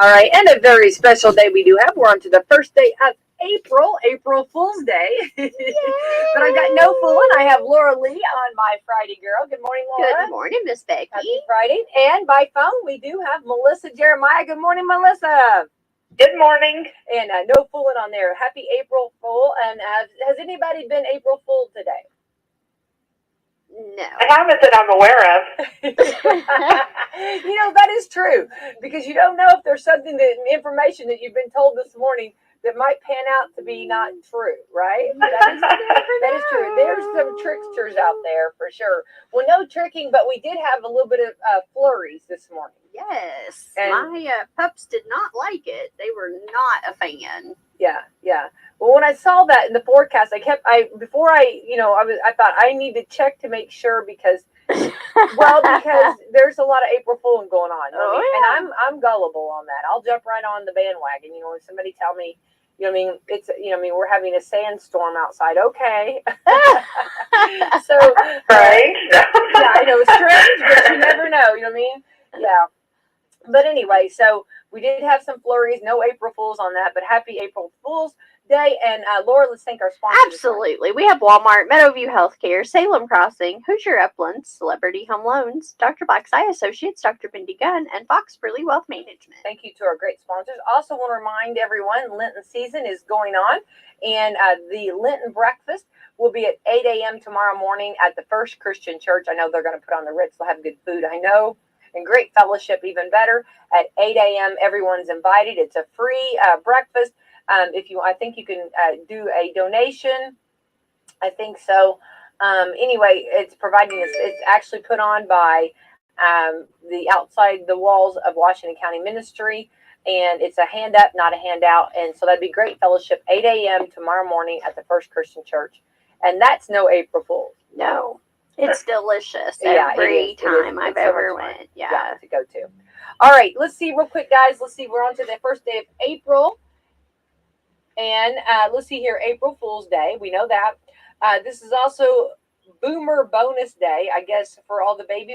All right, and a very special day we do have. We're on to the first day of April Fool's Day. But I've got no fooling. I have Laura Lee on my Friday girl. Good morning, Laura. Good morning, Miss Becky. Happy Friday. And by phone, we do have Melissa Jeremiah. Good morning, Melissa. Good morning. And no fooling on there. Happy April Fool. And has anybody been April Fool today? No. I haven't that I'm aware of. You know, that is true, because you don't know if there's something, information that you've been told this morning that might pan out to be not true, right? That is true. There's some tricksters out there for sure. Well, no tricking, but we did have a little bit of flurries this morning. Yes. And my pups did not like it. They were not a fan. Yeah. Well, when I saw that in the forecast, I thought I need to check to make sure because there's a lot of April Fooling going on. Yeah. And I'm gullible on that. I'll jump right on the bandwagon. When somebody tell me, it's, we're having a sandstorm outside. Okay. So, right. Yeah, I know it's strange, but you never know. You know what I mean? Yeah. But anyway, so we did have some flurries. No April Fools on that, but happy April Fool's Day. And Laura, let's thank our sponsors. Absolutely. We have Walmart, Meadowview Healthcare, Salem Crossing, Hoosier Uplands, Celebrity Home Loans, Dr. Black's Eye Associates, Dr. Bendy Gunn, and Fox Burley Wealth Management. Thank you to our great sponsors. Also want to remind everyone, Lenten season is going on, and the Lenten breakfast will be at 8 a.m. tomorrow morning at the First Christian Church. I know they're going to put on the Ritz. They'll have good food, I know, and great fellowship, even better. At 8 a.m., everyone's invited. It's a free breakfast. I think you can do a donation. I think so. Anyway, it's actually put on by the outside the walls of Washington County Ministry, and it's a hand up, not a handout. And so that'd be great fellowship, 8 a.m. tomorrow morning at the First Christian Church. And that's no April Fool's. No. It's delicious every time I've ever went. Yeah, to go to. All right, let's see real quick, guys. Let's see. We're on to the first day of April. And let's see here, April Fool's Day. We know that. This is also Boomer Bonus Day, I guess, for all the baby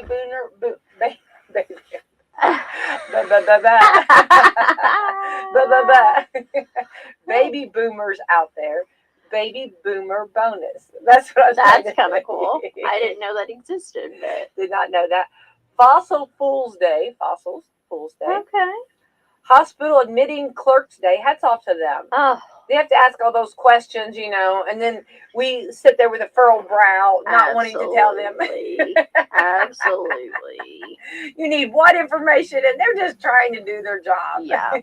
baby boomers out there. Baby Boomer Bonus. That's what I was That's kind of cool. I didn't know that existed, but did not know that. Fossils Fool's Day. Okay. Hospital Admitting Clerks Day. Hats off to them. Oh. They have to ask all those questions, and then we sit there with a furrowed brow, not wanting to tell them. Absolutely. You need what information, and they're just trying to do their job. Yeah.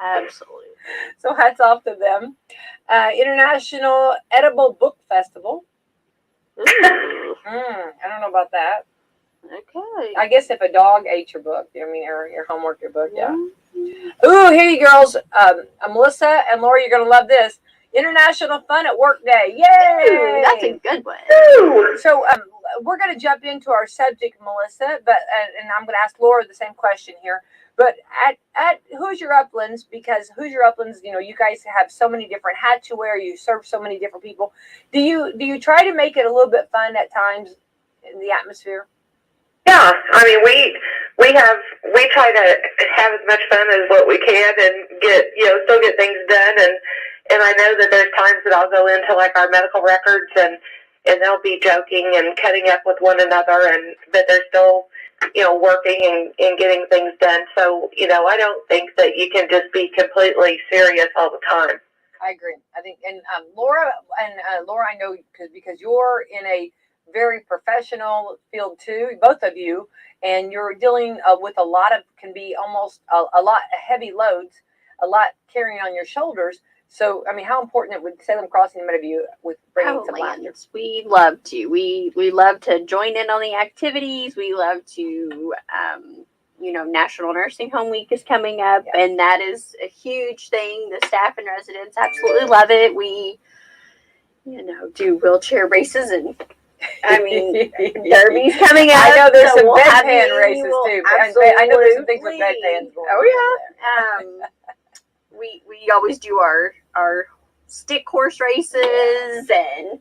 Absolutely. So hats off to them. International Edible Book Festival. Ooh. I don't know about that. Okay. I guess if a dog ate your book, or your homework, your book, yeah. Mm-hmm. Ooh, here you girls. Melissa and Laura, you're going to love this. International Fun at Work Day. Yay! Ooh, that's a good one. Ooh. So we're going to jump into our subject, Melissa, and I'm going to ask Laura the same question here. But at Hoosier Uplands, because Hoosier Uplands, you guys have so many different hats you wear, you serve so many different people. Do you try to make it a little bit fun at times in the atmosphere? Yeah, I mean we try to have as much fun as what we can and still get things done, and I know that there's times that I'll go into like our medical records and they'll be joking and cutting up with one another, but they're still working and getting things done. So I don't think that you can just be completely serious all the time. I agree. I think, and Laura, I know because you're in a very professional field too, both of you, and you're dealing with a lot of, can be almost a lot of heavy loads, a lot carrying on your shoulders. So, I mean, how important it would Salem Crossing Meadowview with bringing some laughter? We love to. We love to join in on the activities. We love to, National Nursing Home Week is coming up, and that is a huge thing. The staff and residents absolutely love it. We, do wheelchair races and derby's coming up. I know there's some we'll bedpan races too. I know there's some things with bedpans going on. Oh yeah. We always do our stick horse races, and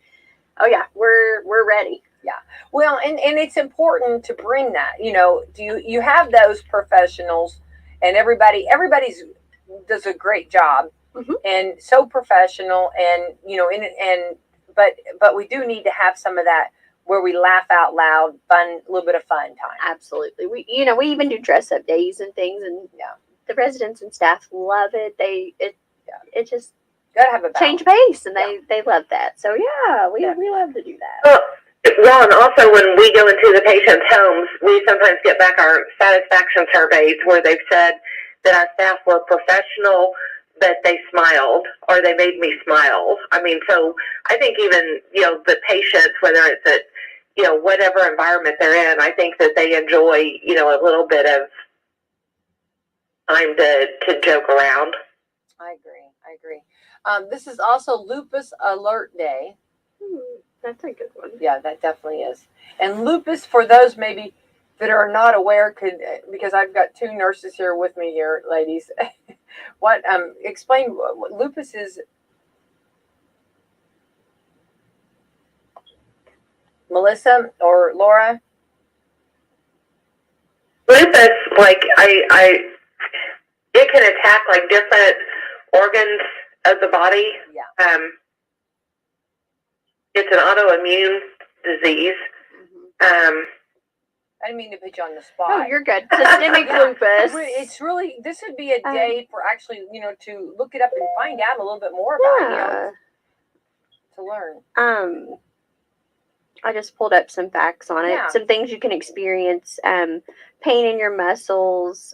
we're ready. Yeah. Well, and it's important to bring that. Do you have those professionals and everybody's does a great job, and so professional, and but we do need to have some of that where we laugh out loud, fun, a little bit of fun time. Absolutely. We even do dress up days and things, and the residents and staff love it. It just Gotta have a balance. change pace, and they love that. So we love to do that. Well, and also when we go into the patients' homes, we sometimes get back our satisfaction surveys where they've said that our staff were professional, that they smiled, or they made me smile. I mean, so I think even, the patients, whether it's at, whatever environment they're in, I think that they enjoy, a little bit of time to joke around. I agree. This is also Lupus Alert Day. That's a good one. Yeah, that definitely is. And lupus, for those maybe that are not aware, because I've got two nurses here with me here, ladies. Explain what lupus is. Melissa or Laura? Lupus, it can attack like different organs of the body. Yeah. It's an autoimmune disease. I didn't mean to put you on the spot. Oh, you're good. Systemic lupus. It's really, this would be a day for actually, to look it up and find out a little bit more about it, to learn. I just pulled up some facts on it. Yeah. Some things you can experience. Pain in your muscles.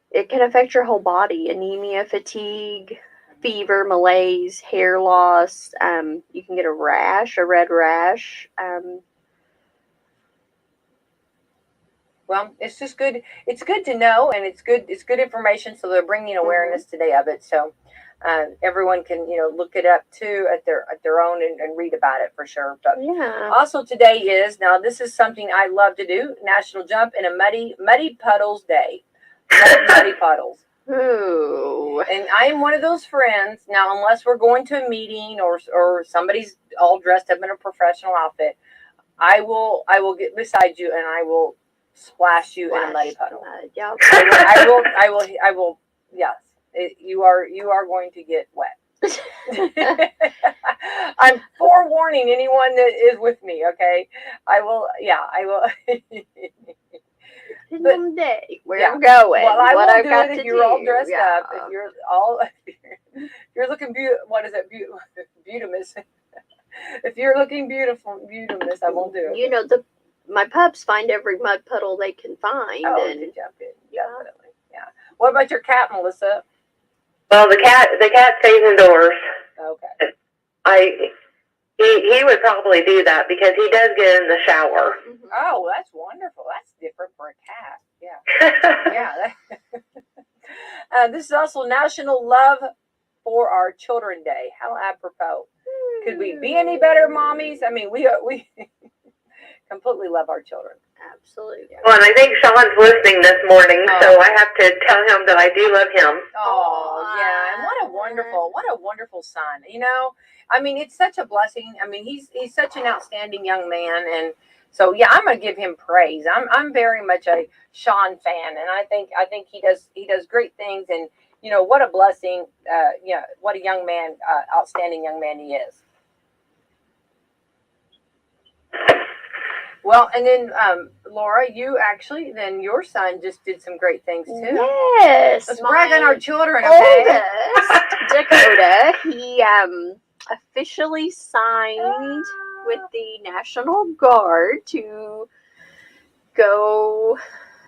It can affect your whole body. Anemia, fatigue, fever, malaise, hair loss. You can get a red rash. Well, it's just good. It's good to know, and it's good information. So they're bringing awareness today of it. So everyone can look it up too at their own and read about it for sure. But also today is, now this is something I love to do, National Jump in a Muddy Puddles Day. Muddy puddles. Ooh. And I am one of those friends. Now, unless we're going to a meeting or somebody's all dressed up in a professional outfit, I will get beside you and I will splash you in a muddy puddle. Yeah. I will. Yes, you are going to get wet. I'm forewarning anyone that is with me. Okay, I will. Someday we're going. Well, I will do it if you're all dressed Yeah. up. If you're looking beautiful. What is it? Beautimous. If you're looking beautimous, I won't do it. My pups find every mud puddle they can find. Oh, and to jump in. Definitely. Yeah. What about your cat, Melissa? Well, the cat stays indoors. Okay. He would probably do that because he does get in the shower. Mm-hmm. Oh, that's wonderful. That's different for a cat. Yeah. Yeah. This is also National Love for Our Children Day. How apropos. Could we be any better mommies? I mean, we completely love our children. Absolutely. Well, and I think Sean's listening this morning, so I have to tell him that I do love him. Oh, yeah. And what a wonderful son. I mean, it's such a blessing. I mean, he's such an outstanding young man. And so, I'm going to give him praise. I'm very much a Sean fan. And I think he does great things. And, what a blessing. What a young man, outstanding young man he is. Well, and then Laura, your son just did some great things too. Yes. Let's brag on our children, okay? Oldest, Dakota, he officially signed with the National Guard to go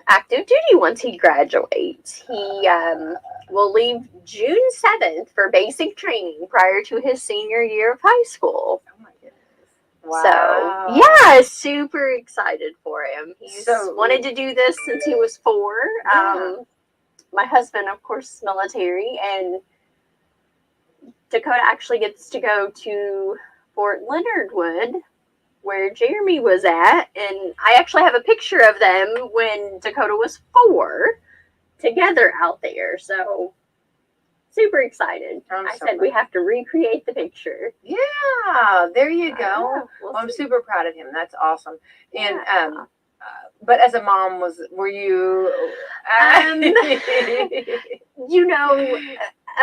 active duty once he graduates. He will leave June 7th for basic training prior to his senior year of high school. Oh my goodness. Wow. So, super excited for him. He's wanted to do this since he was 4. Yeah. My husband, of course, is military, and Dakota actually gets to go to Fort Leonard Wood, where Jeremy was at, and I actually have a picture of them when Dakota was 4 together out there. So super excited. I said we have to recreate the picture. Yeah, there you go. Well, I'm super proud of him. That's awesome. And But as a mom, were you? You know,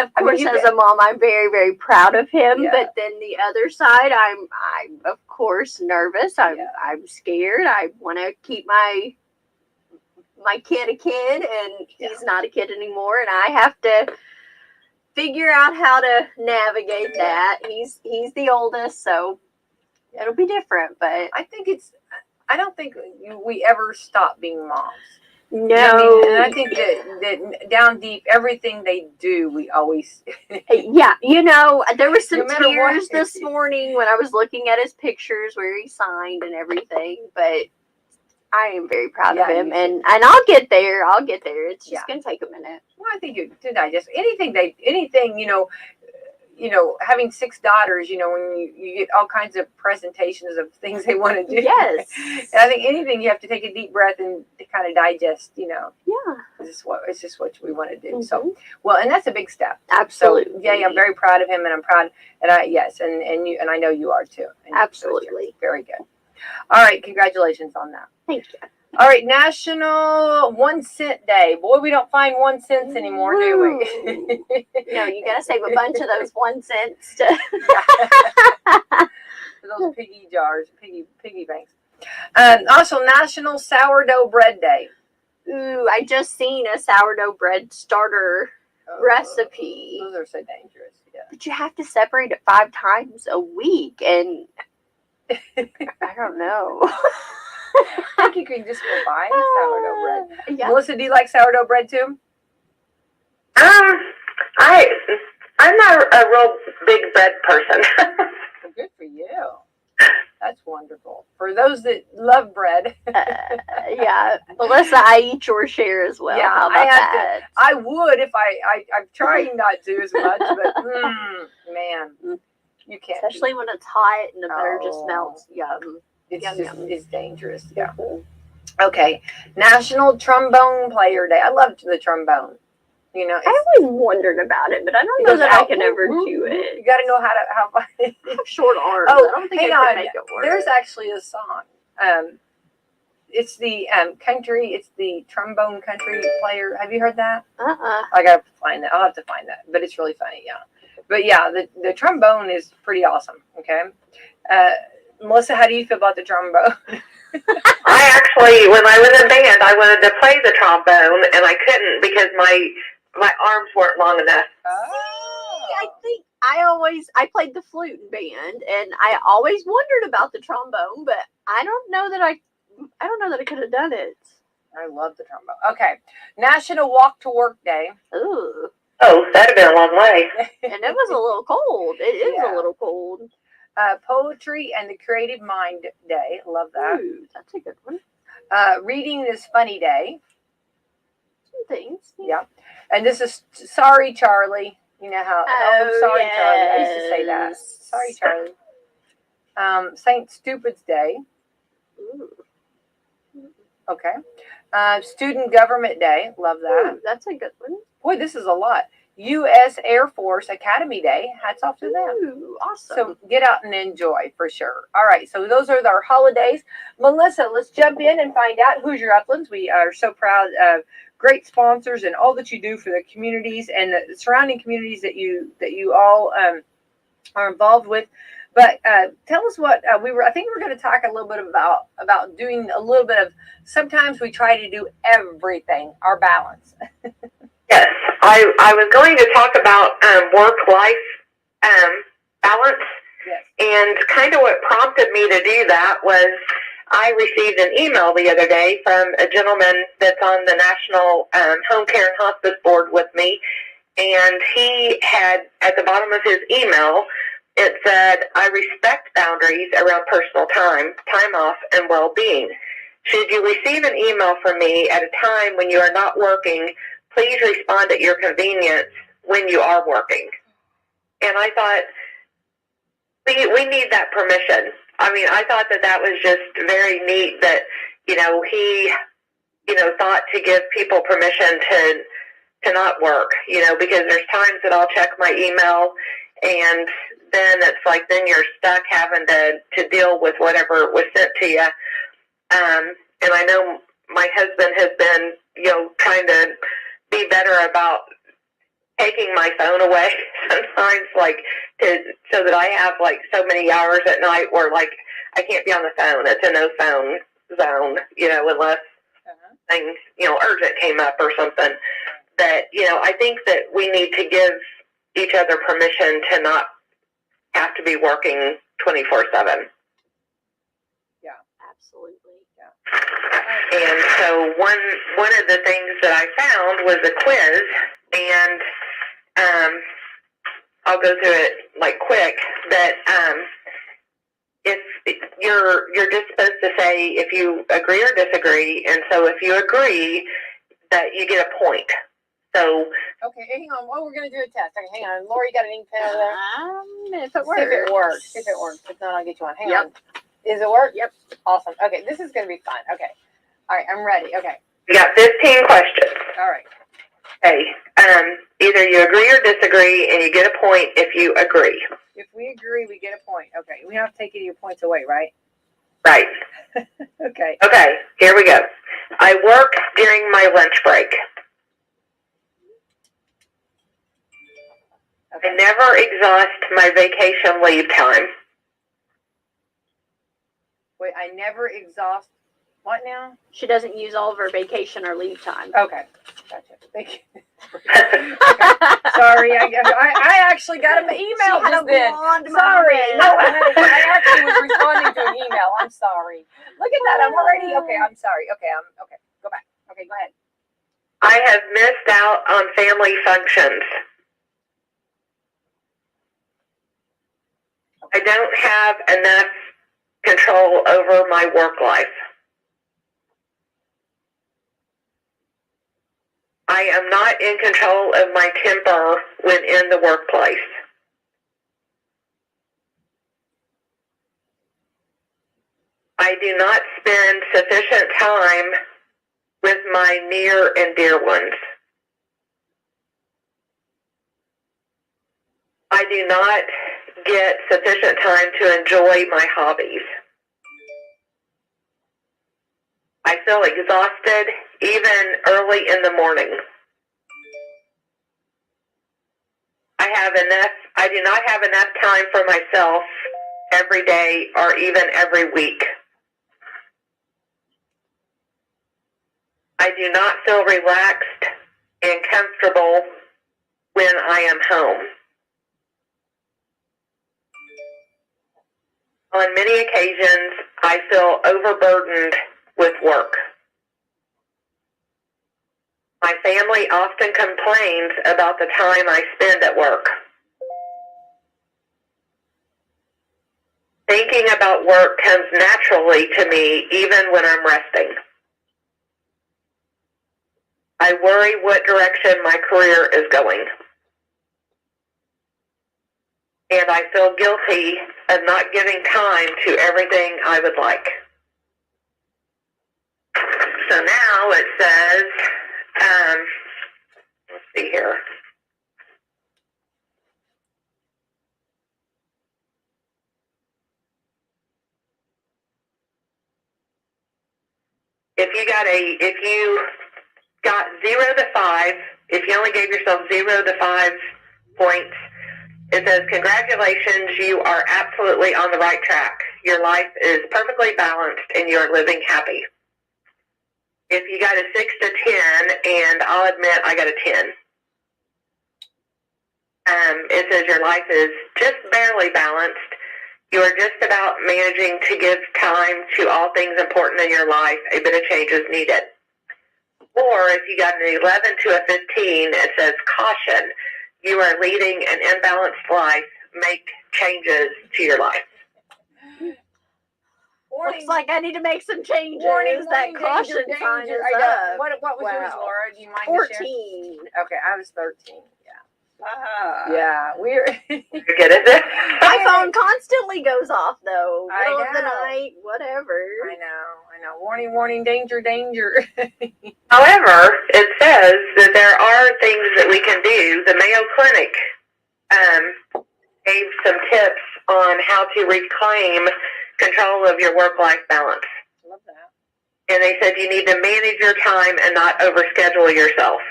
of I mean, course, you as get- a mom, I'm very, very proud of him. Yeah. But then the other side, I'm of course nervous. I'm scared. I want to keep my kid a kid, and he's not a kid anymore, and I have to figure out how to navigate that. He's the oldest, so it'll be different. But I don't think we ever stop being moms. no, You know what I mean? And I think that down deep, everything they do, we always. Yeah, you know, there was some No matter what. tears this morning when I was looking at his pictures where he signed and everything, but I am very proud of him, and I'll get there. It's just gonna take a minute. Well, I think to digest anything having 6 daughters, when you get all kinds of presentations of things they want to do. Yes. And I think anything you have to take a deep breath and to kind of digest, Yeah. It's just what we want to do. Mm-hmm. So, well, and that's a big step. Absolutely. So, yeah, I'm very proud of him, and I'm proud, and I know you are too. And absolutely. Very good. All right, congratulations on that. Thank you. All right, National 1 Cent Day. Boy, we don't find 1 cents anymore, do we? No, you gotta save a bunch of those 1 cents to those piggy jars, piggy banks. Also, National Sourdough Bread Day. Ooh, I just seen a sourdough bread starter recipe. Those are so dangerous. Yeah. But you have to separate it 5 times a week, and I don't know. I think you can just go buy sourdough bread. Yeah. Melissa, do you like sourdough bread too? I'm not a real big bread person. Well, good for you. That's wonderful. For those that love bread. Yeah. Melissa, I eat your share as well. Yeah, how about that? I would if I'm trying not to as much, but man, you can't. Especially when it's hot and the butter just melts. Yum. It's dangerous. Yeah. Okay. National Trombone Player Day. I loved the trombone. I always wondered about it, but I don't know that I can ever do it. You got to know how I have short arms. Oh, I don't think hang I on. can make it work. There's actually a song. It's the country. It's the trombone country player. Have you heard that? I gotta find that. I'll have to find that. But it's really funny. Yeah. But yeah, the trombone is pretty awesome. Okay. Melissa, how do you feel about the trombone? I actually, when I was in band, I wanted to play the trombone, and I couldn't because my arms weren't long enough. I think I played the flute in band, and I always wondered about the trombone, but I don't know that I could have done it. I love the trombone. Okay, National Walk to Work Day. Ooh. Oh, that'd have been a long way. And it was a little cold. It is a little cold. Poetry and the Creative Mind Day. Love that. Ooh, that's a good one. Reading is Funny Day. Some things. Yeah. And this is Sorry, Charlie. You know how. Sorry, yes. Charlie. I used to say that. Sorry, Charlie. Saint Stupid's Day. Ooh. Okay. Student Government Day. Love that. Ooh, that's a good one. Boy, this is a lot. U.S. Air Force Academy Day. Hats off to them. Ooh, awesome. So get out and enjoy for sure. All right. So those are our holidays. Melissa, let's jump in and find out Hoosier Uplands. We are so proud of great sponsors and all that you do for the communities and the surrounding communities that you all are involved with. But tell us what I think we're going to talk a little bit about doing a little bit of, sometimes we try to do everything, our balance. Yes, I was going to talk about work-life balance, yes. And kind of what prompted me to do that was I received an email the other day from a gentleman that's on the National Home Care and Hospice Board with me, and he had, at the bottom of his email, it said, I respect boundaries around personal time off, and well-being. Should you receive an email from me at a time when you are not working, please respond at your convenience when you are working. And I thought, we need that permission. I mean, I thought that was just very neat that, he, thought to give people permission to not work, because there's times that I'll check my email and then it's like, then you're stuck having to deal with whatever was sent to you. and I know my husband has been, trying to be better about taking my phone away sometimes, so that I have so many hours at night where I can't be on the phone. It's a no phone zone, unless things, urgent came up or something. That, I think that we need to give each other permission to not have to be working 24/7. Yeah, absolutely. Yeah. And so one of the things that I found was a quiz, and I'll go through it quick. That if you're just supposed to say if you agree or disagree, and so if you agree, that you get a point. So okay, hang on. Well, we're gonna do a test. Okay, hang on. Lori, you got an ink pen over there? If it works. See if it works. See if it works. If not, I'll get you one. Hang Yep. on. Is it work? Yep. Awesome. Okay, this is gonna be fun. Okay. All right, I'm ready. Okay. you got 15 questions. All right. Okay. Either you agree or disagree, and you get a point if you agree. If we agree, we get a point. Okay. We don't have to take any of your points away, right? Right. Okay. Okay, here we go. I work during my lunch break. Okay. I never exhaust my vacation leave time. Wait, I never exhaust. What now? She doesn't use all of her vacation or leave time. Okay. Gotcha. Thank you. Sorry, I actually got an email She had just a then. blonde Sorry. moment. No, I actually was responding to an email. I'm sorry. Look at that. I'm already okay. I'm sorry. Okay. Okay. Go back. Okay. Go ahead. I have missed out on family functions. I don't have enough control over my work life. I am not in control of my temper when in the workplace. I do not spend sufficient time with my near and dear ones. I do not get sufficient time to enjoy my hobbies. I feel exhausted even early in the morning. I do not have enough time for myself every day or even every week. I do not feel relaxed and comfortable when I am home. On many occasions, I feel overburdened with work. My family often complains about the time I spend at work. Thinking about work comes naturally to me even when I'm resting. I worry what direction my career is going. And I feel guilty of not giving time to everything I would like. So now it says, let's see here. If you got 0 to 5, if you only gave yourself 0 to 5 points, it says, congratulations, you are absolutely on the right track. Your life is perfectly balanced and you are living happy. If you got a 6 to 10, and I'll admit I got a 10. It says your life is just barely balanced. You are just about managing to give time to all things important in your life. A bit of change is needed. Or if you got an 11 to a 15, it says caution. You are leading an imbalanced life. Make changes to your life. Warning. Looks like I need to make some changes. Warning, that warning, caution danger, sign danger. is up. What was yours, Wow. Laura? Do you mind to share? 14. Okay, I was 13. Yeah. Yeah. We're You get it? My phone constantly goes off though. I Middle of the know. night, whatever. I know. Warning, warning, danger, danger. However, it says that there are things that we can do. The Mayo Clinic gave some tips on how to reclaim control of your work-life balance. Love that. And they said you need to manage your time and not overschedule yourself,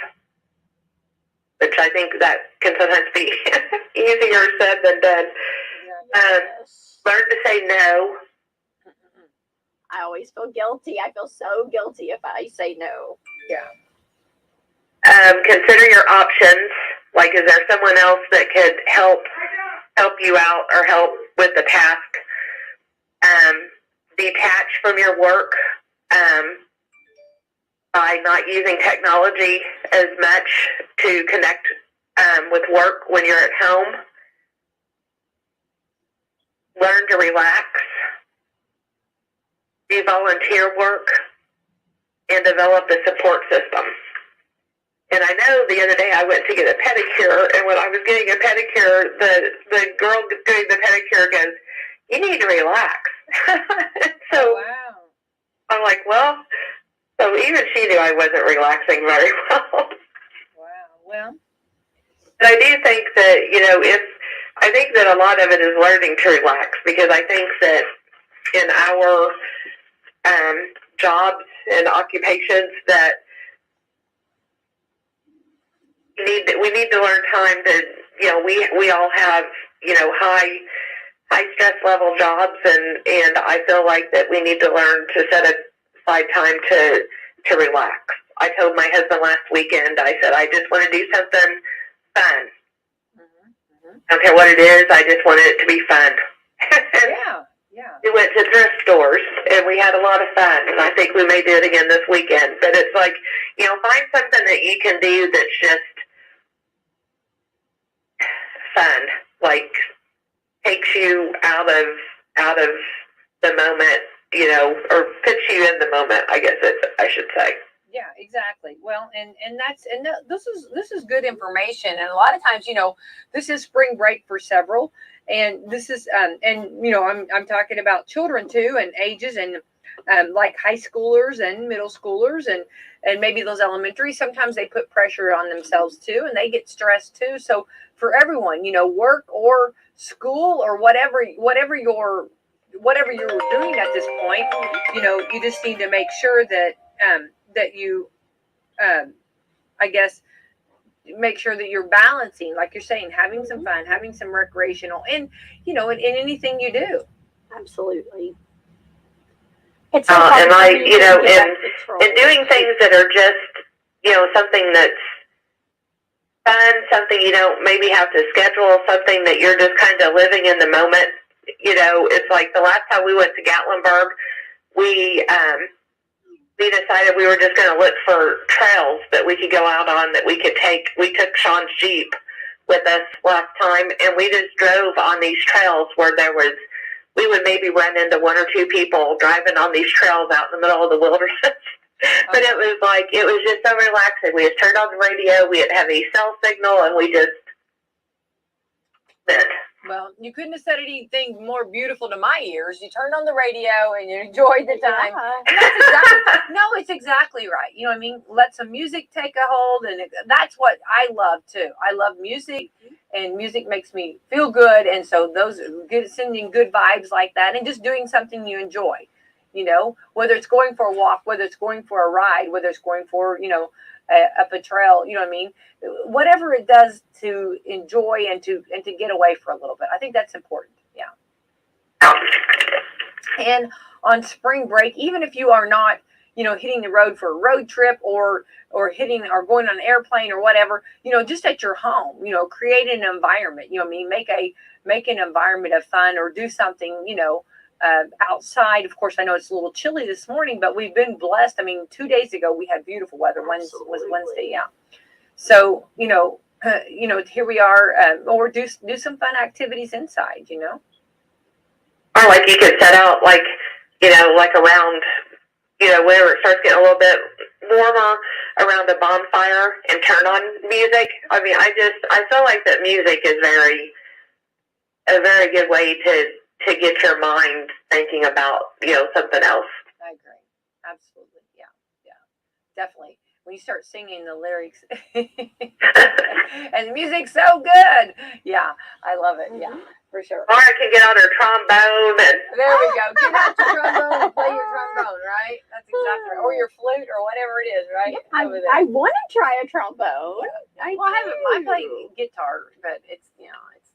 which I think that can sometimes be easier said than done. Learn to say no. I always feel guilty. I feel so guilty if I say no. Yeah. Consider your options. Like, is there someone else that could help you out or help with the task? Detach from your work by not using technology as much to connect with work when you're at home. Learn to relax. Do volunteer work and develop a support system. And I know the other day I went to get a pedicure, and when I was getting a pedicure, the girl doing the pedicure goes, "You need to relax." So wow. I'm like, well, so even she knew I wasn't relaxing very well. Wow. Well. But I do think that, I think that a lot of it is learning to relax, because I think that in our jobs and occupations that we need to learn time to, we all have, high stress level jobs, and I feel like that we need to learn to set aside time to relax. I told my husband last weekend, I said, I just want to do something fun. I don't care what it is, I just want it to be fun. Yeah. Yeah. We went to thrift stores, and we had a lot of fun, and I think we may do it again this weekend. But it's like, find something that you can do that's just fun, like takes you out of the moment, or puts you in the moment, I guess I should say. Yeah, exactly. Well, this is good information, and a lot of times, this is spring break for several, and this is I'm talking about children too, and ages, and like high schoolers and middle schoolers, and maybe those elementary. Sometimes they put pressure on themselves too, and they get stressed too. So for everyone, work or school or whatever you're doing at this point, you just need to make sure that that you, I guess, make sure that you're balancing, like you're saying, having some fun, having some recreational, and in anything you do. Absolutely. It's so hard and for me to get back control. and doing things that are just, something that's fun, something you don't maybe have to schedule, something that you're just kind of living in the moment. It's like the last time we went to Gatlinburg, we decided we were just going to look for trails that we could go out on, that we could take. We took Sean's Jeep with us last time, and we just drove on these trails where we would maybe run into one or two people driving on these trails out in the middle of the wilderness. But it was just so relaxing. We had turned on the radio, we had a cell signal, and we just did. Well, you couldn't have said anything more beautiful to my ears. You turned on the radio and you enjoyed the time. Yeah. And it's exactly right. You know what I mean? Let some music take a hold, and that's what I love too. I love music, and music makes me feel good. And so sending good vibes like that, and just doing something you enjoy. Whether it's going for a walk, whether it's going for a ride, whether it's going for up a trail, you know what I mean? Whatever it does to enjoy and to get away for a little bit. I think that's important. Yeah. And on spring break, even if you are not, hitting the road for a road trip or going on an airplane or whatever, just at your home, create an environment, make an environment of fun, or do something, outside. Of course, I know it's a little chilly this morning, but we've been blessed. 2 days ago we had beautiful weather. Was Wednesday, yeah. So here we are, or do some fun activities inside. Or like you could set out like around whenever it starts getting a little bit warmer, around a bonfire, and turn on music. I feel like that music is a very good way to get your mind thinking about, something else. I agree. Absolutely. Yeah. Definitely. When you start singing the lyrics and the music's so good. Yeah. I love it. Yeah, for sure. Laura can get on her trombone. There we go. Get out your trombone and play your trombone, right? That's exactly right. flute or whatever it is, right? I want to try a trombone. I play guitar, but it's it's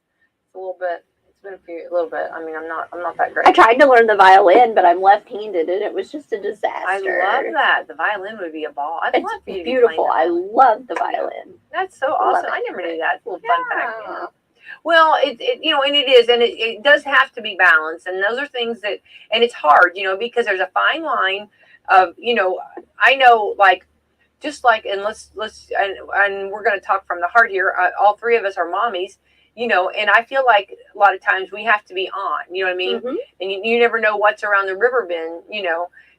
a little bit. It's been a little bit. I mean, I'm not that great. I tried to learn the violin, but I'm left-handed, and it was just a disaster. I love that. The violin would be a ball. I'd love for you to be beautiful. I playing love the violin. That's so awesome. I never knew that. It's a little fun fact. Yeah. Well, and it is, and it does have to be balanced, and those are things that, and it's hard, because there's a fine line of, I know, like, just like, and and we're going to talk from the heart here. All three of us are mommies, and I feel like a lot of times we have to be on, you know what I mean? Mm-hmm. And you never know what's around the river bend,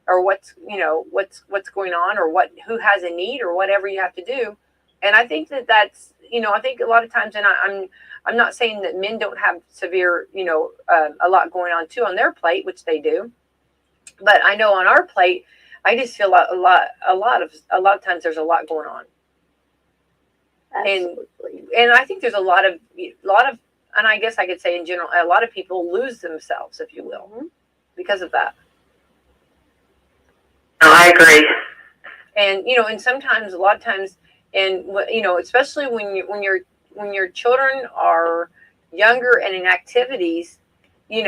or what's going on, or who has a need, or whatever you have to do. And I think that's, I think a lot of times, and I'm not saying that men don't have severe, a lot going on too on their plate, which they do. But I know on our plate, I just feel a lot of times there's a lot going on. Absolutely. And I think there's a lot of, and I guess I could say in general, a lot of people lose themselves, if you will, because of that. I agree. And and sometimes, a lot of times, and especially when your children are younger and in activities, you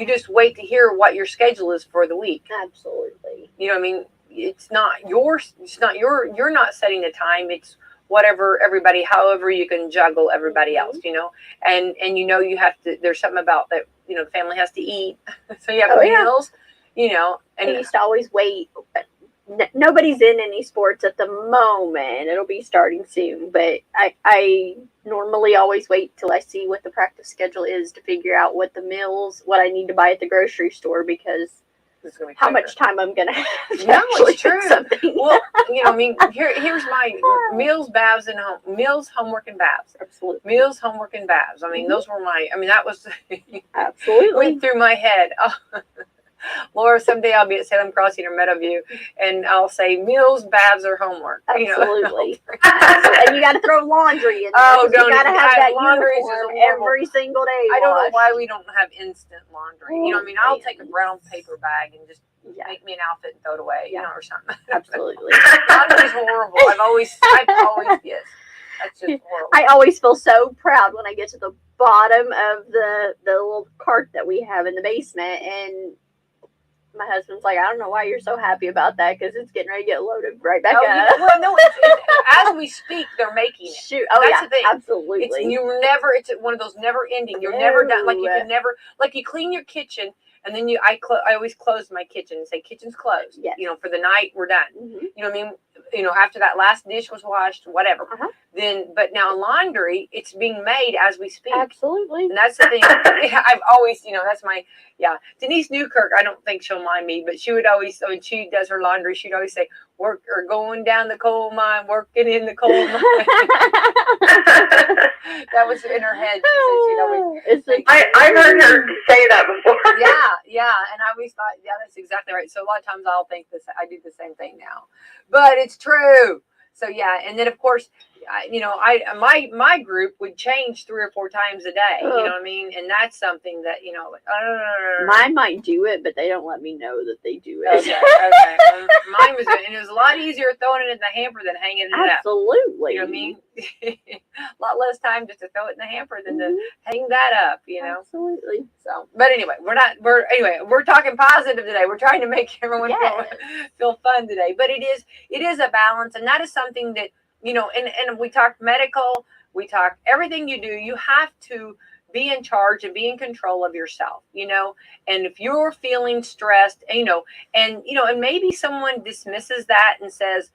just wait to hear what your schedule is for the week. Absolutely. I mean, you're not setting the time. It's whatever however you can juggle everybody else, and you have to, there's something about that, the family has to eat. So you have meals, and I used to always wait. Nobody's in any sports at the moment. It'll be starting soon, but I normally always wait till I see what the practice schedule is to figure out what I need to buy at the grocery store, because how much time I'm going to have to actually it's true. do something. Well, I mean, here's my meals, baths, and meals, homework, and baths. Absolutely. Meals, homework, and baths. I mean, those were that was absolutely went through my head. Oh. Laura, someday I'll be at Salem Crossing or Meadowview, and I'll say meals, baths, or homework. Absolutely. And you got to throw laundry in there. Oh, don't you got to have that laundry uniform every single day. I don't know why we don't have instant laundry. I'll take a brown paper bag and just make me an outfit and throw it away, or something. Absolutely. Laundry's horrible. I've always yes. That's just horrible. I always feel so proud when I get to the bottom of the little cart that we have in the basement, and my husband's like, I don't know why you're so happy about that, because it's getting ready to get loaded right back up. Well, no, as we speak, they're making it. Shoot. Oh, that's the thing. Absolutely. It's one of those never ending. You're never done. Like, you can never, like, you clean your kitchen, and then I always close my kitchen and say, kitchen's closed. Yes. For the night, we're done. Mm-hmm. You know what I mean? After that last dish was washed, whatever. But now laundry, it's being made as we speak. Absolutely. And that's the thing. I've always, that's my, Denise Newkirk, I don't think she'll mind me, but she would always, when she does her laundry, she'd always say, work, or going down the coal mine, working in the coal mine. That was in her head. She said she'd always. I've heard her say that before. Yeah. And I always thought, that's exactly right. So a lot of times I'll think this, I do the same thing now, but it's true. So and then of course, my group would change 3 or 4 times a day. You know what I mean? And that's something that mine might do it, but they don't let me know that they do it. Okay. Mine was, and it was a lot easier throwing it in the hamper than hanging it up. Absolutely. You know what I mean? A lot less time just to throw it in the hamper than to hang that up. Absolutely. So, but anyway, we're talking positive today. We're trying to make everyone feel fun today. But it is a balance, and that is something that, and we talk medical, we talk everything you do, you have to be in charge and be in control of yourself, and if you're feeling stressed, and maybe someone dismisses that and says,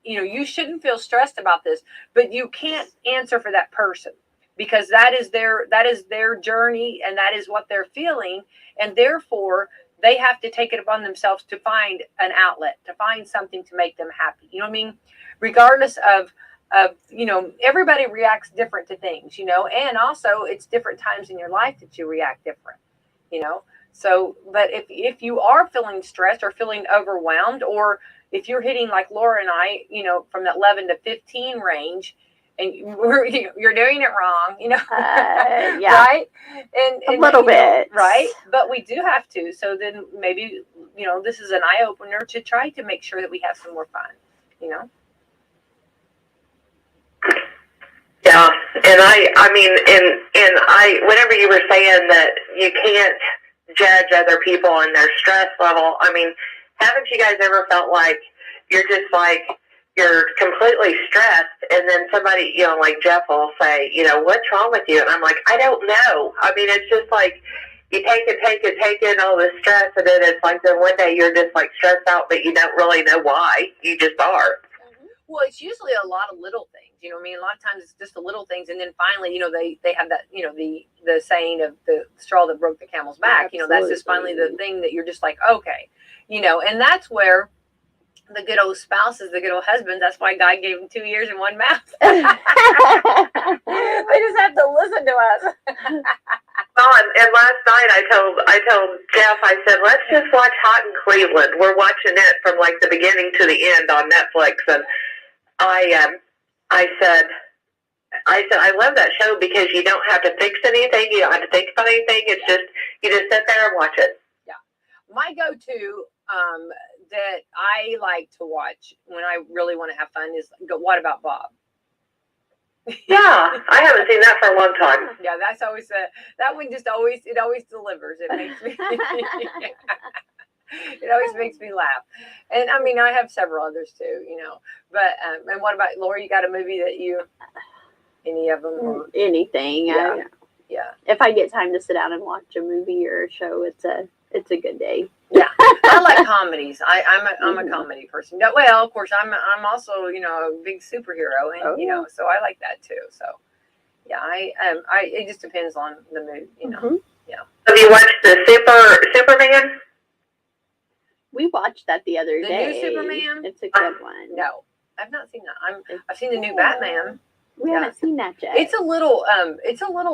you shouldn't feel stressed about this, but you can't answer for that person, because that is their journey, and that is what they're feeling, and therefore they have to take it upon themselves to find an outlet, to find something to make them happy. You know what I mean? Regardless of everybody reacts different to things, and also it's different times in your life that you react different, So, but if you are feeling stressed or feeling overwhelmed, or if you're hitting like Laura and I, from that 11 to 15 range, and you're doing it wrong, Yeah. right? And A little bit. right? But we do have to. So then maybe, this is an eye opener to try to make sure that we have some more fun, Yeah, and I mean, whenever you were saying that you can't judge other people and their stress level, I mean, haven't you guys ever felt like you're just like, you're completely stressed, and then somebody, like Jeff will say, what's wrong with you? And I'm like, I don't know. I mean, it's just like, you take it, all this stress, and then it's like, then one day you're just like stressed out, but you don't really know why. You just are. Well, it's usually a lot of little things, I mean, a lot of times it's just the little things, and then finally, they have that, the saying of the straw that broke the camel's back. That's just finally the thing that you're just like, okay, and that's where the good old spouses, the good old husbands, that's why God gave them 2 ears and one mouth. They just have to listen to us. Well, and last night I told Jeff, I said, let's just watch Hot in Cleveland. We're watching it from like the beginning to the end on Netflix, and I said, I love that show because you don't have to fix anything. You don't have to think about anything. It's just, you just sit there and watch it. Yeah. My go-to that I like to watch when I really want to have fun is What About Bob? Yeah, I haven't seen that for a long time. Yeah, that's always that one just always delivers. It makes me it always makes me laugh. And I mean, I have several others too, But and what about Lori? You got a movie that any of them? Or, anything? Yeah. If I get time to sit down and watch a movie or a show, it's a good day. Yeah, I like comedies. I'm a comedy person. Well, of course, I'm also a big superhero, and so I like that too. So yeah, it just depends on the mood, Mm-hmm. Yeah. Have you watched the Superman? We watched that the other day. The new Superman? It's a good one. No, I've not seen that. I've seen the new Batman. We haven't seen that yet. It's a little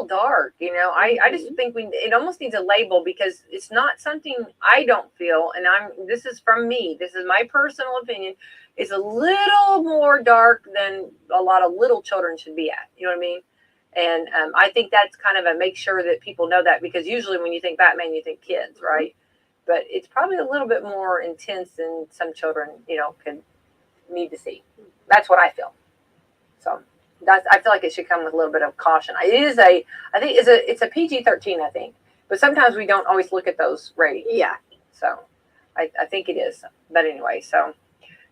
dark, I just think it almost needs a label because it's not something I don't feel, and this is from me. This is my personal opinion. It's a little more dark than a lot of little children should be at. You know what I mean? And I think that's kind of a make sure that people know that, because usually when you think Batman, you think kids, right? But it's probably a little bit more intense than some children, can need to see. That's what I feel. So. I feel like it should come with a little bit of caution. I think it's a PG-13, I think, but sometimes we don't always look at those ratings. Yeah. So I think it is, but anyway, so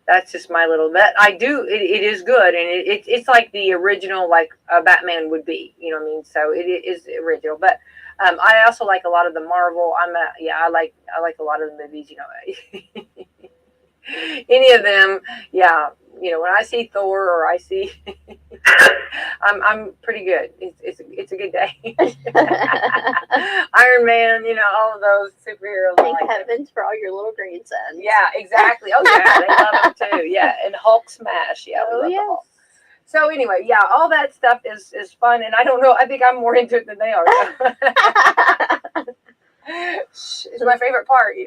that's just my little bit. It is good, and it's like the original, like a Batman would be, you know what I mean? So it is original, but I also like a lot of the Marvel. I like a lot of the movies, any of them, yeah. When I see Thor or I see, I'm pretty good. It's a good day. Iron Man, all of those superheroes. Thank heavens for all your little grandsons. Yeah, exactly. Oh yeah, they love them too. Yeah, and Hulk smash. Yeah, we love the Hulk. So anyway, yeah, all that stuff is fun, and I don't know. I think I'm more into it than they are. It's my favorite part.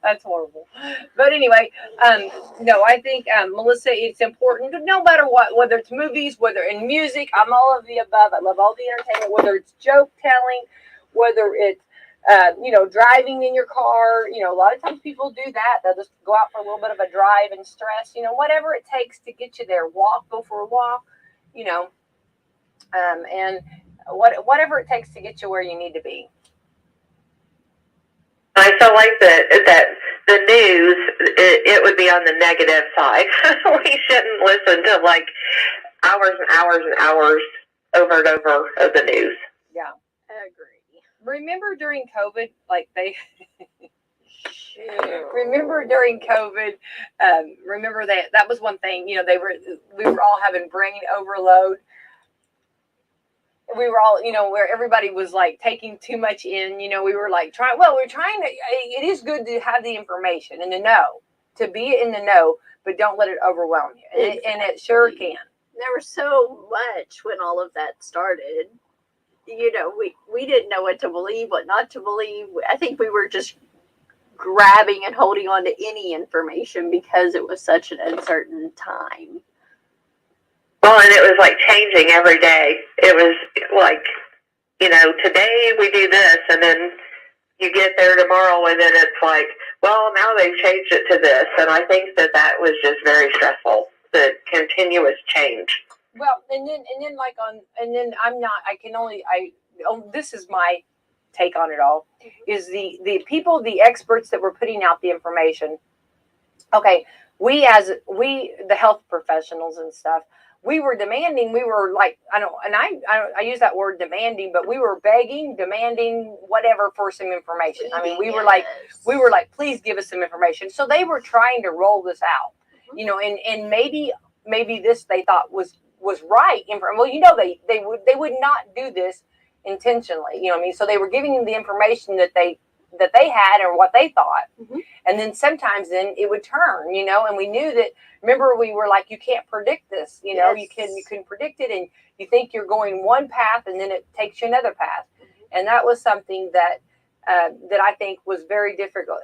That's horrible. But anyway, no, I think, Melissa, it's important, no matter what, whether it's movies, whether in music, I'm all of the above. I love all the entertainment, whether it's joke telling, whether it's, driving in your car. A lot of times people do that. They'll just go out for a little bit of a drive and stress, whatever it takes to get you there. Go for a walk, and whatever it takes to get you where you need to be. I feel like that the news, it would be on the negative side. We shouldn't listen to like hours and hours and hours over and over of the news. Yeah, I agree. Remember during COVID, remember during COVID, remember that was one thing, we were all having brain overload. We were all, where everybody was like taking too much in, we were like it is good to have the information and to be in the know, but don't let it overwhelm you. And it sure can. There was so much when all of that started. We didn't know what to believe, what not to believe. I think we were just grabbing and holding on to any information because it was such an uncertain time. Well, and it was like changing every day. It was like, today we do this, and then you get there tomorrow, and then it's like, well, now they've changed it to this. And I think that was just very stressful, the continuous change. Well, and then this is my take on it all, is the people, the experts that were putting out the information. Okay, we the health professionals and stuff, we were demanding, we were like, I use that word demanding, but we were begging, demanding, whatever, for some information. I mean, we were like, please give us some information. So they were trying to roll this out, and maybe this they thought was right. Well, they would not do this intentionally, so they were giving them the information that they had or what they thought. And then sometimes then it would turn, and we knew that. Remember, we were like, you can't predict this, you can predict it, and you think you're going one path and then it takes you another path. And that was something that I think was very difficult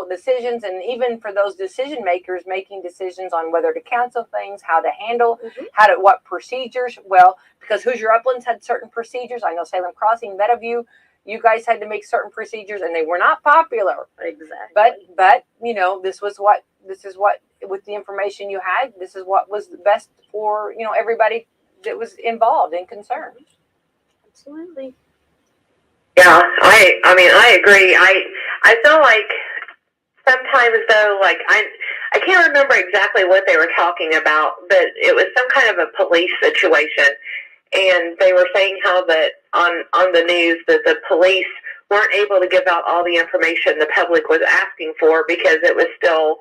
decisions. And even for those decision makers making decisions on whether to cancel things, how to handle, what procedures. Well, because Hoosier Uplands had certain procedures. I know Salem Crossing, Meadowview, you guys had to make certain procedures, and they were not popular. Exactly. But this is what, with the information you had, this is what was the best for, everybody that was involved and concerned. Absolutely. Yeah, I agree. I feel like sometimes, though, like I can't remember exactly what they were talking about, but it was some kind of a police situation. And they were saying how that on the news that the police weren't able to give out all the information the public was asking for because it was still,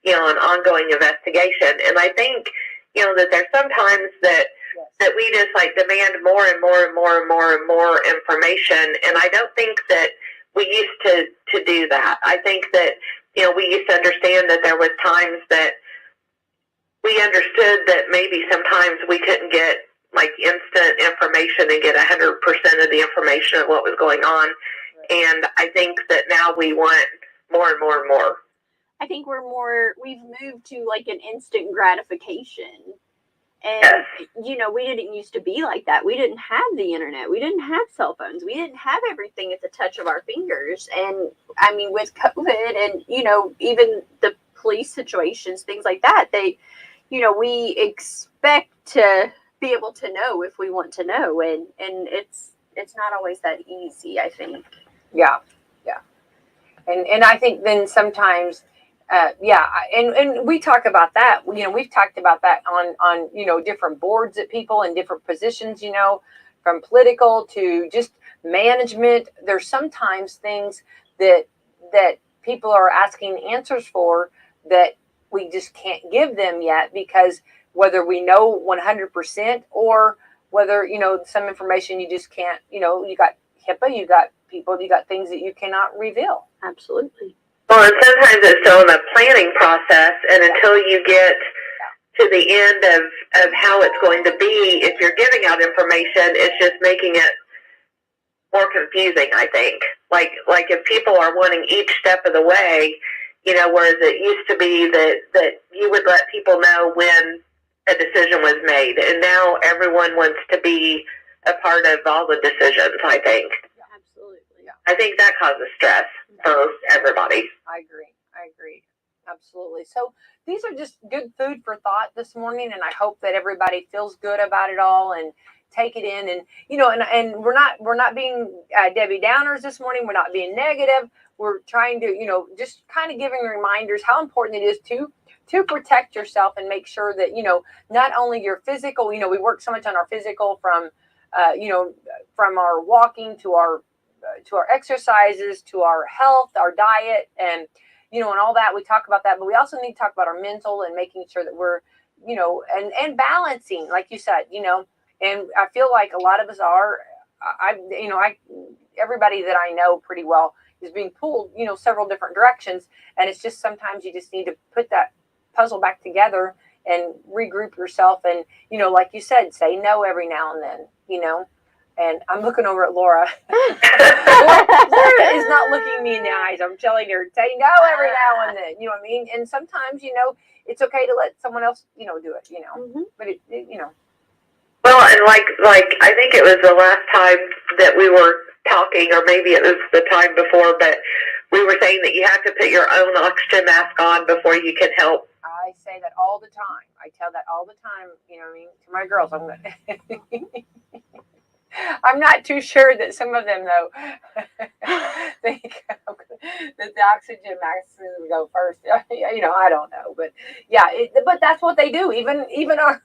an ongoing investigation. And I think, that there's sometimes that we just like demand more and more and more and more and more information. And I don't think that we used to do that. I think that, we used to understand that there was times that we understood that maybe sometimes we couldn't get like instant information and get 100% of the information of what was going on. And I think that now we want more and more and more. I think we've moved to like an instant gratification. And, we didn't used to be like that. We didn't have the internet. We didn't have cell phones. We didn't have everything at the touch of our fingers. And I mean, with COVID and, even the police situations, things like that, we expect to be able to know if we want to know. And it's not always that easy, I think. Yeah. And I think then sometimes, and we talk about that. We've talked about that on different boards at people in different positions. From political to just management. There's sometimes things that people are asking answers for that we just can't give them yet, because whether we know 100% or whether some information you just can't. You got HIPAA, you got people, you got things that you cannot reveal. Absolutely. Well, and sometimes it's still in the planning process, and until you get to the end of how it's going to be, if you're giving out information, it's just making it more confusing, I think. Like if people are wanting each step of the way, whereas it used to be that you would let people know when a decision was made, and now everyone wants to be a part of all the decisions, I think. Absolutely. Yeah. I think that causes stress for everybody. I agree. Absolutely. So these are just good food for thought this morning, and I hope that everybody feels good about it all and take it in. And and we're not being Debbie Downers this morning. We're not being negative. We're trying to just kind of giving reminders how important it is to protect yourself and make sure that not only your physical. We work so much on our physical from from our walking to our exercises, to our health, our diet, and and all that. We talk about that, but we also need to talk about our mental and making sure that we're and balancing, like you said, and I feel like a lot of us are. Everybody that I know pretty well is being pulled several different directions, and it's just sometimes you just need to put that puzzle back together and regroup yourself, and like you said, say no every now and then, And I'm looking over at Laura. Laura is not looking me in the eyes. I'm telling her, say no every now and then. You know what I mean? And sometimes, it's okay to let someone else, do it. Mm-hmm. But Well, and like I think it was the last time that we were talking, or maybe it was the time before, but we were saying that you have to put your own oxygen mask on before you can help. I say that all the time. I tell that all the time, you know what I mean, to my girls. I'm not too sure that some of them, though, think that the oxygen masks go first. You know, I don't know. But, yeah, but that's what they do. Even our,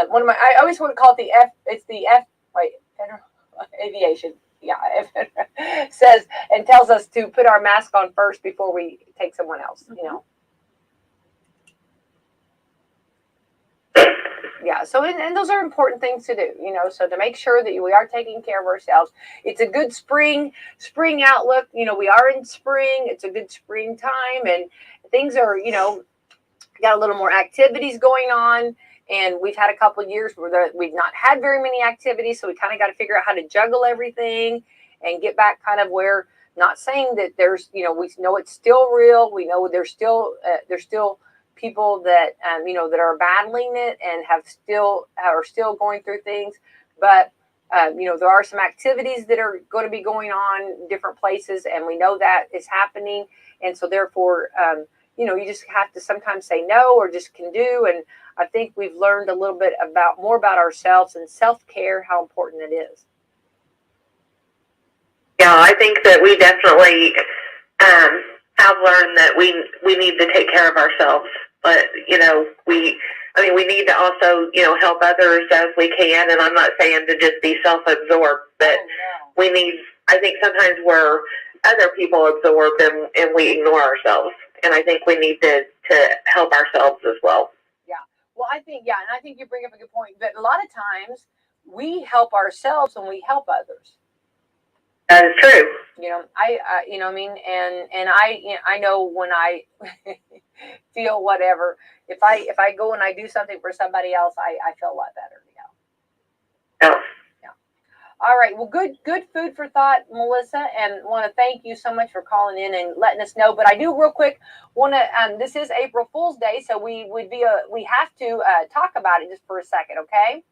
one of my, I always want to call it aviation. Yeah, says and tells us to put our mask on first before we take someone else, you know. Yeah, so and those are important things to do, you know, so to make sure that we are taking care of ourselves. It's a good spring outlook, you know, we are in spring, it's a good spring time, and things are, you know, got a little more activities going on, and we've had a couple of years where we've not had very many activities, so we kind of got to figure out how to juggle everything and get back kind of where, not saying that there's, you know, we know it's still real, we know there's still people that you know, that are battling it and are still going through things, but you know, there are some activities that are going to be going on in different places, and we know that is happening, and so therefore you know, you just have to sometimes say no, or just can do. And I think we've learned a little bit more about ourselves and self-care, how important it is. Yeah, I think that we definitely have learned that we need to take care of ourselves. But, you know, we need to also, you know, help others as we can. And I'm not saying to just be self-absorbed, but we need, I think sometimes we're other people absorbed and we ignore ourselves. And I think we need to help ourselves as well. Yeah. Well, I think, yeah, and I think you bring up a good point. But a lot of times we help ourselves when we help others. That is true. You know, you know what I mean? And I know when I feel whatever, if I go and I do something for somebody else, I feel a lot better. Yeah. Oh. All right. Well, good food for thought, Melissa, and want to thank you so much for calling in and letting us know. But I do real quick want to. This is April Fool's Day, so we have to talk about it just for a second, okay?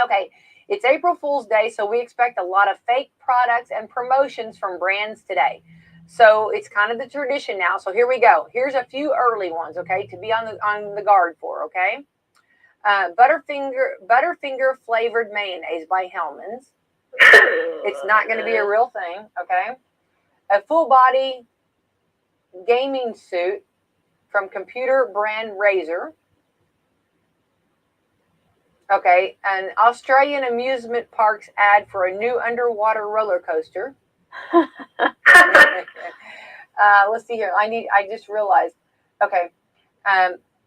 Okay. It's April Fool's Day, so we expect a lot of fake products and promotions from brands today. So it's kind of the tradition now. So here we go. Here's a few early ones, okay, to be on the guard for, okay? Butterfinger flavored mayonnaise by Hellmann's. It's not going to be a real thing, okay? A full body gaming suit from computer brand Razer. Okay, an Australian amusement parks ad for a new underwater roller coaster. Let's see here. I just realized. Okay.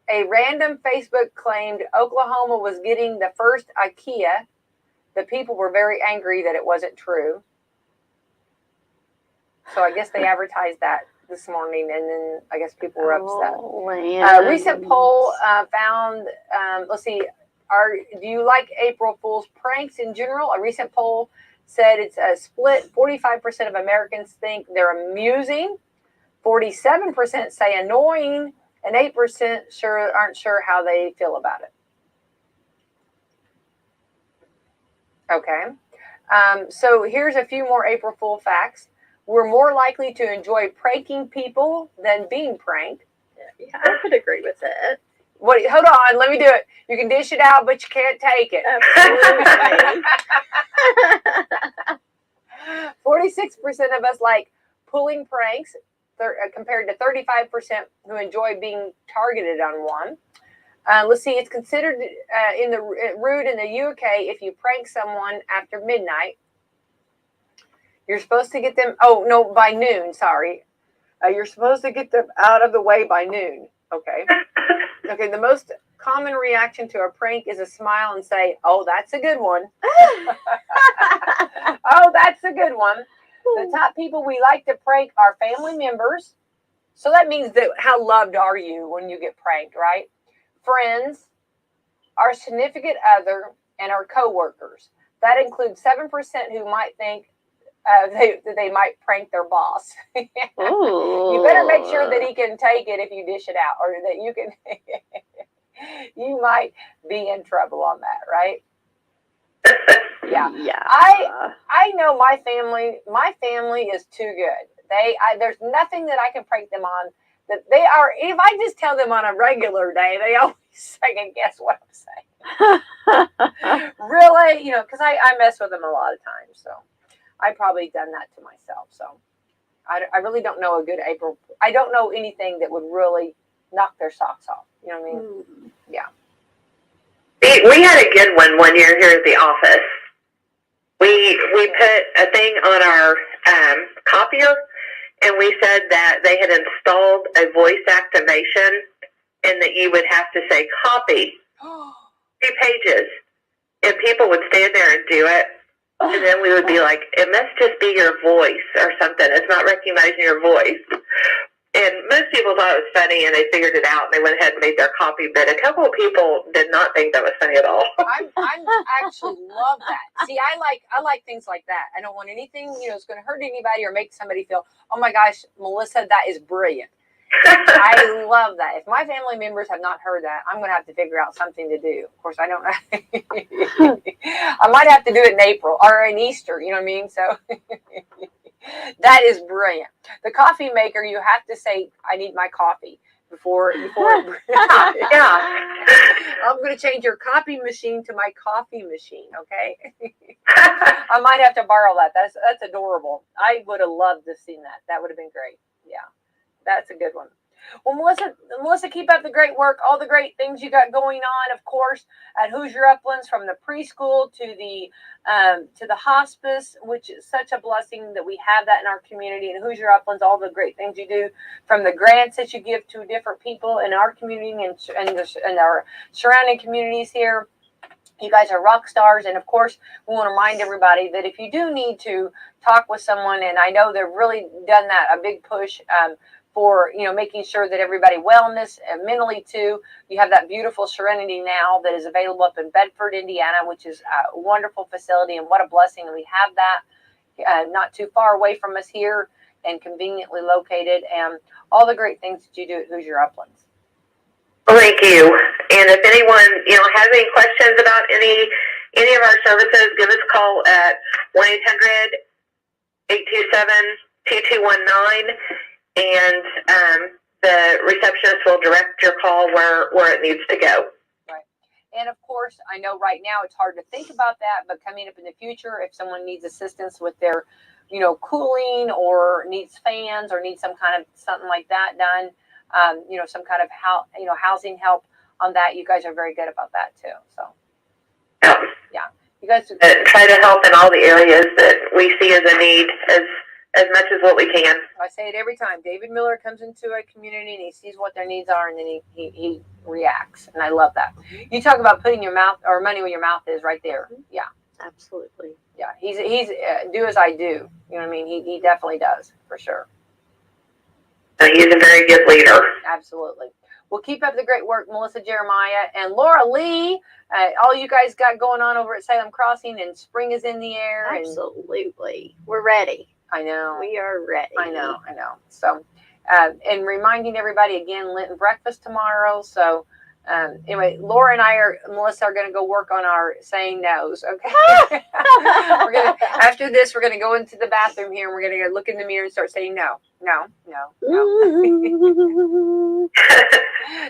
A random Facebook claimed Oklahoma was getting the first IKEA. The people were very angry that it wasn't true. So I guess they advertised that this morning, and then I guess people were upset. Recent poll found, let's see, do you like April Fool's pranks in general? A recent poll said it's a split. 45% of Americans think they're amusing. 47% say annoying. And 8% aren't sure how they feel about it. Okay. So here's a few more April Fool facts. We're more likely to enjoy pranking people than being pranked. Yeah, I could agree with that. Hold on, let me do it. You can dish it out, but you can't take it. Absolutely. 46% of us like pulling pranks, compared to 35% who enjoy being targeted on one. Let's see, it's considered rude in the UK if you prank someone after midnight. You're supposed to get them, by noon, sorry. You're supposed to get them out of the way by noon. Okay. Okay, the most common reaction to a prank is a smile and say, "Oh, that's a good one." Oh, that's a good one. The top people we like to prank are family members. So that means that how loved are you when you get pranked, right? Friends, our significant other, and our coworkers. That includes 7% who might think they might prank their boss. You better make sure that he can take it if you dish it out, or that you can. you might be in trouble on that, right? Yeah. Yeah. I know my family. My family is too good. There's nothing that I can prank them on. That they are. If I just tell them on a regular day, they always second guess what I'm saying. Really, because I mess with them a lot of times. So I probably done that to myself. So I really don't know a good April. I don't know anything that would really knock their socks off. You know what I mean? Yeah. We had a good one year here at the office. We put a thing on our copier, and we said that they had installed a voice activation, and that you would have to say copy 2 pages, and people would stand there and do it, and then we would be like, it must just be your voice or something. It's not recognizing your voice. And most people thought it was funny, and they figured it out, and they went ahead and made their copy. But a couple of people did not think that was funny at all. I actually love that. See, I like things like that. I don't want anything, that's going to hurt anybody or make somebody feel, oh my gosh, Melissa, that is brilliant. I love that. If my family members have not heard that, I'm going to have to figure out something to do. Of course, I don't know. I might have to do it in April or in Easter. You know what I mean? So that is brilliant. The coffee maker, you have to say, I need my coffee before. Yeah. I'm going to change your copy machine to my coffee machine. Okay. I might have to borrow that. That's adorable. I would have loved to see that. That would have been great. Yeah. That's a good one. Well, Melissa, keep up the great work, all the great things you got going on, of course, at Hoosier Uplands, from the preschool to the hospice, which is such a blessing that we have that in our community. And Hoosier Uplands, all the great things you do, from the grants that you give to different people in our community and our surrounding communities here. You guys are rock stars. And of course, we want to remind everybody that if you do need to talk with someone, and I know they've really done that, a big push for making sure that everybody wellness and mentally too. You have that beautiful Serenity Now that is available up in Bedford, Indiana, which is a wonderful facility, and what a blessing we have that not too far away from us here and conveniently located, and all the great things that you do at Hoosier Uplands. Well, thank you. And if anyone has any questions about any of our services, give us a call at 1-800-827-2219. And the receptionist will direct your call where it needs to go. Right. And of course, I know right now it's hard to think about that, but coming up in the future, if someone needs assistance with their, cooling, or needs fans, or needs some kind of something like that done, some kind of housing help on that, you guys are very good about that too. So, yeah, you guys try to help in all the areas that we see as a need as much as what we can. I say it every time. David Miller comes into a community and he sees what their needs are, and then he reacts. And I love that. You talk about putting your mouth or money where your mouth is, right there. Yeah. Absolutely. Yeah. He's do as I do. You know what I mean? He definitely does, for sure. He's a very good leader. Absolutely. Well, keep up the great work, Melissa, Jeremiah, and Laura Lee. All you guys got going on over at Salem Crossing, and spring is in the air. Absolutely. We're ready. I know. We are ready. I know. So, and reminding everybody again, Lenten breakfast tomorrow. So, anyway, Laura and Melissa are going to go work on our saying no's. Okay. After this, we're going to go into the bathroom here, and we're going to look in the mirror and start saying no.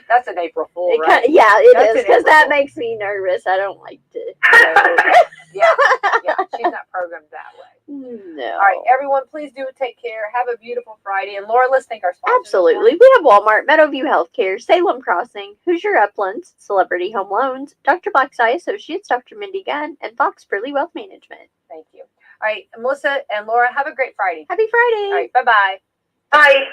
That's an April Fool, right? Yeah, it is, because that makes me nervous. I don't like to. Yeah, she's not programmed that way. No. All right, everyone, please do take care. Have a beautiful Friday. And Laura, let's thank our sponsors. Absolutely. We have Walmart, Meadowview Healthcare, Salem Crossing, Hoosier Uplands, Celebrity Home Loans, Dr. Black's Eye Associates, Dr. Mindy Gunn, and Fox Burley Wealth Management. Thank you. All right, Melissa and Laura, have a great Friday. Happy Friday. All right, bye-bye. Bye.